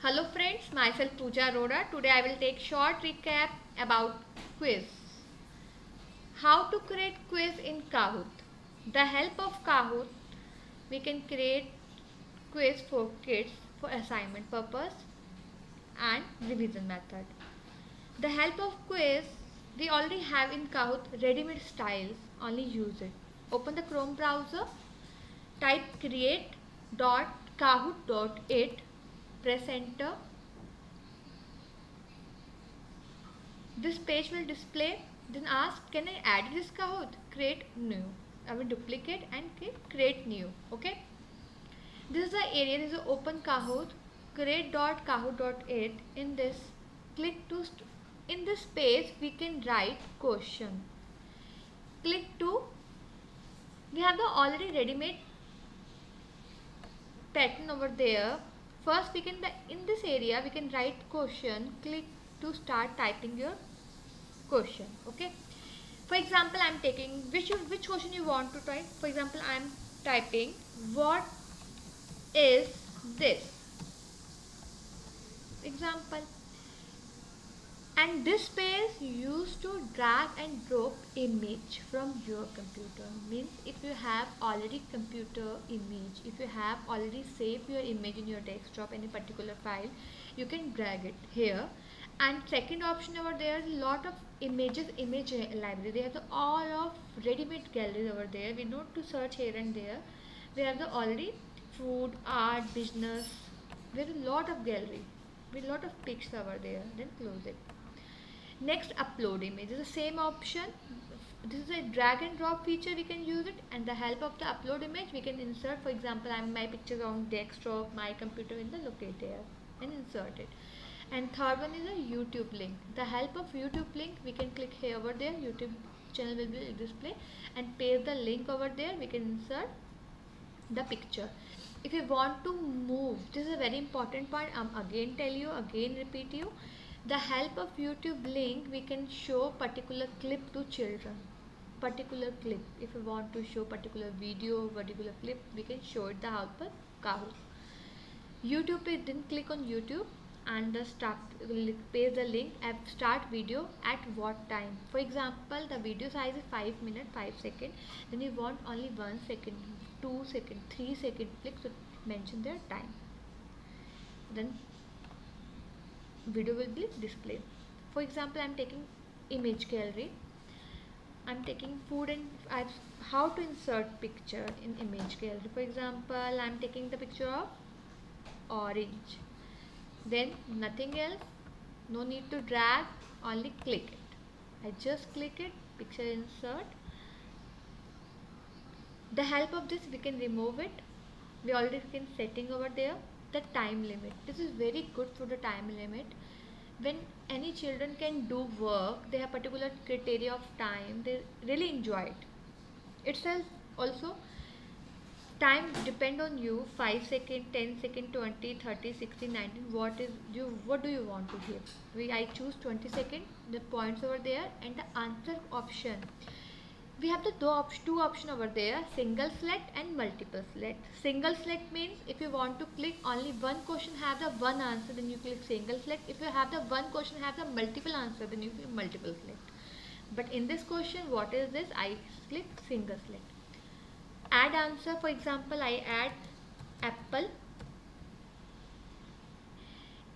Hello friends, myself Pooja Arora. Today I will take short recap about quiz. How to create quiz in Kahoot. The help of Kahoot, we can create quiz for kids for assignment purpose and revision method. The help of quiz, we already have in Kahoot ready-made styles, only use it. Open the Chrome browser, type create.kahoot.it, press enter. This page will display, then ask, can I add this Kahoot? Create new. I will duplicate and create new. Okay. This is the area, this is open Kahoot, create.kahoot.it. In this, click to, in this page, we can write question. Click to, we have the already ready-made pattern over there. First, we can, in this area, we can write question. Click to start typing your question. Okay, for example, I'm taking which question you want to type. For example, I'm typing what is this example, and this space used to drag and drop image from your computer. Means if you have already computer image, if you have already saved your image in your desktop, any particular file, you can drag it here. And second option over there is a lot of images, image library. They have the all of ready-made galleries over there. We don't to search here and there. We have the already food, art, business. We have a lot of gallery with a lot of pics over there. Then close it. Next, upload image is the same option. This is a drag and drop feature, we can use it, and the help of the upload image we can insert. For example, I'm my picture on desktop, my computer in the locate there, and insert it. And third one is a YouTube link. The help of YouTube link, we can click here over there, YouTube channel will be display, and paste the link over there. We can insert the picture. If you want to move, this is a very important point. Again tell you, again repeat you, the help of YouTube link, we can show particular clip to children. Particular clip, if you want to show particular video, particular clip, we can show it the help of Kahoot. YouTube पे then click on YouTube and the start, paste the link at start video at what time. For example, the video size is 5 minutes 5 seconds. Then you want only 1 second, 2 second, 3 second. Click to mention their time. Then video will be displayed. For example, I'm taking image gallery. I'm taking food and how to insert picture in image gallery. For example, I'm taking the picture of orange. Then nothing else. No need to drag. Only click it. I just click it. Picture insert. The help of this, we can remove it. We already can setting over there. The time limit, this is very good for the time limit. When any children can do work, they have particular criteria of time, they really enjoy it. Itself also time depend on you, 5 second, 10 second, 20, 30, 60, 19. What do you want to give? I choose 20 second, the points over there, and the answer option, we have the two option over there, single select and multiple select. Single select means if you want to click only one question have the one answer, then you click single select. If you have the one question have the multiple answer, then you click multiple select. But in this question, what is this? I click single select. Add answer, for example, I add apple.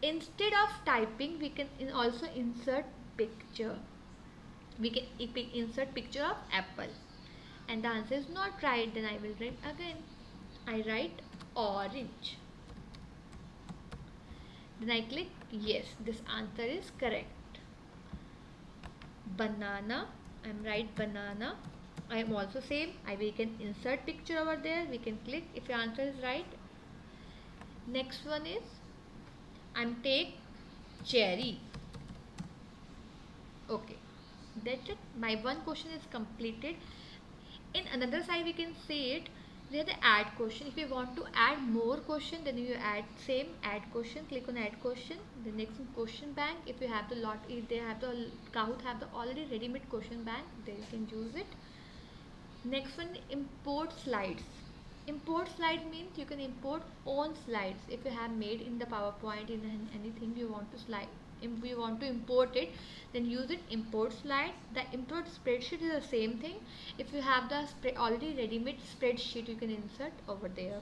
Instead of typing, we can also insert picture. We can insert picture of apple, and the answer is not right. Then I will write again. I write orange. Then I click yes, this answer is correct. Banana, I'm write banana. I am also same. We can insert picture over there. We can click if your answer is right. Next one is I'm take cherry. Okay, that's it. My one question is completed. In another side, we can see it. We have the add question. If you want to add more question, then you add same add question. Click on add question. The next one, question bank. If you have the lot, if they have the Kahoot have the already ready-made question bank, they can use it. Next one, import slides. Import slide means you can import own slides. If you have made in the PowerPoint in anything you want to slide, if you want to import it, then use it import slide. The import spreadsheet is the same thing. If you have the already ready-made spreadsheet, you can insert over there.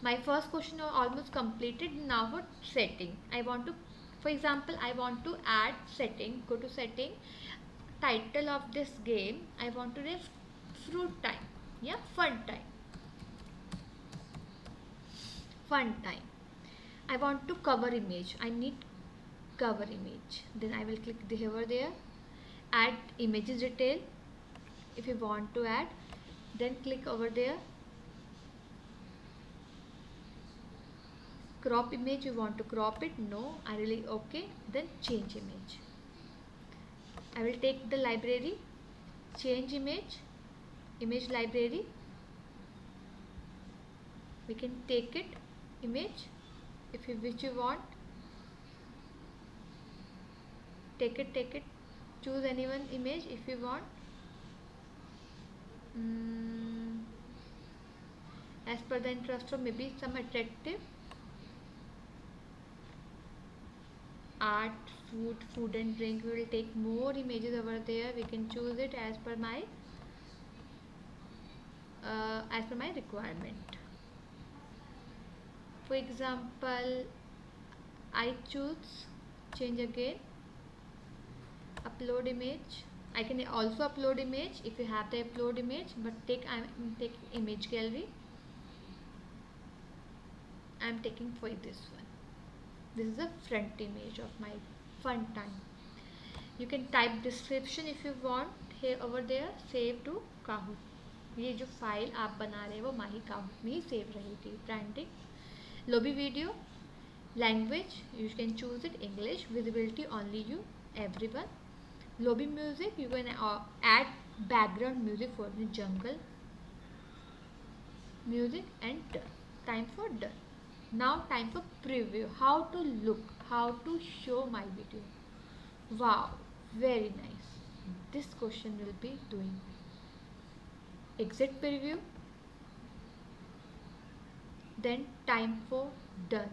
My first question are almost completed. Now for setting, I want to, for example, I want to add setting. Go to setting, title of this game I want to give fruit time. Yeah, fun time. I want to cover image. I need cover image. Then I will click the over there, add images detail. If you want to add, then click over there, crop image. You want to crop it? No, I really okay. Then change image. I will take the library, change image, image library. We can take it image if you which you want. Take it. Choose any one image if you want. As per the interest of maybe some attractive art, food and drink. We will take more images over there. We can choose it as per my requirement. For example, I choose change again, upload image. I can also upload image if you have the upload image, but take image gallery. I am taking for this one. This is a front image of my fun time. You can type description if you want here over there. Save to Kahoot. ये जो file आप बना रहे हैं वो माही काहूट में ही save रहेगी. Branding, lobby video, language you can choose it English, visibility only you, everyone. Lobby music you can add background music for the jungle music and done. Time for done. Now time for preview. How to look, how to show my video. Wow, very nice. This question will be doing exit preview, then time for done.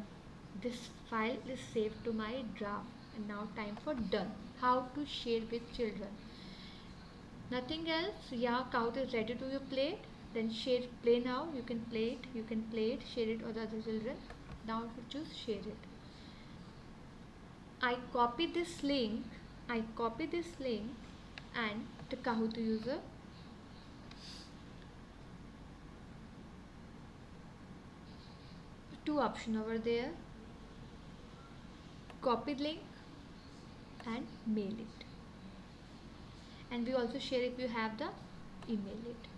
This file is saved to my draft and now time for done. How to share with children, nothing else. Yeah, Kahoot is ready to be played. Then share, play now. You can play it, share it with other children. Now you choose share it. I copy this link and the Kahoot user two option over there, copy link and mail it. And we also share if you have the email it.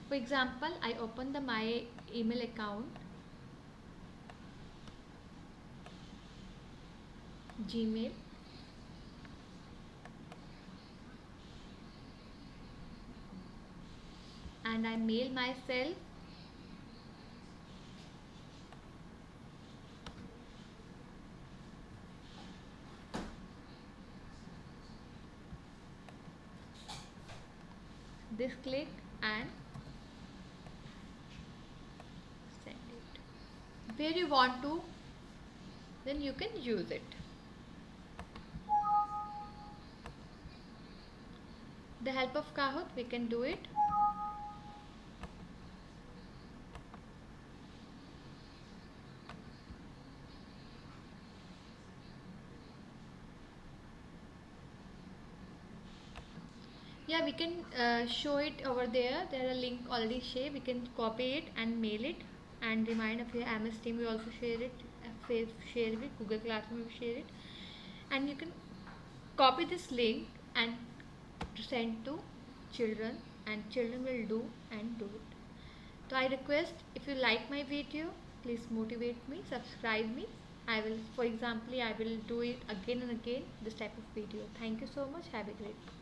For example, I open the my email account, Gmail, and I mail myself this, click and send it. Where you want to, then you can use it. The help of Kahoot we can do it. Yeah, we can show it over there. There is a link already shared. We can copy it and mail it and remind of your MS Team. We also share it. Share it. Google Classroom we share it. And you can copy this link and send to children, and children will do it. So I request, if you like my video, please motivate me, subscribe me. I will, for example, I will do it again and again, this type of video. Thank you so much. Have a great day.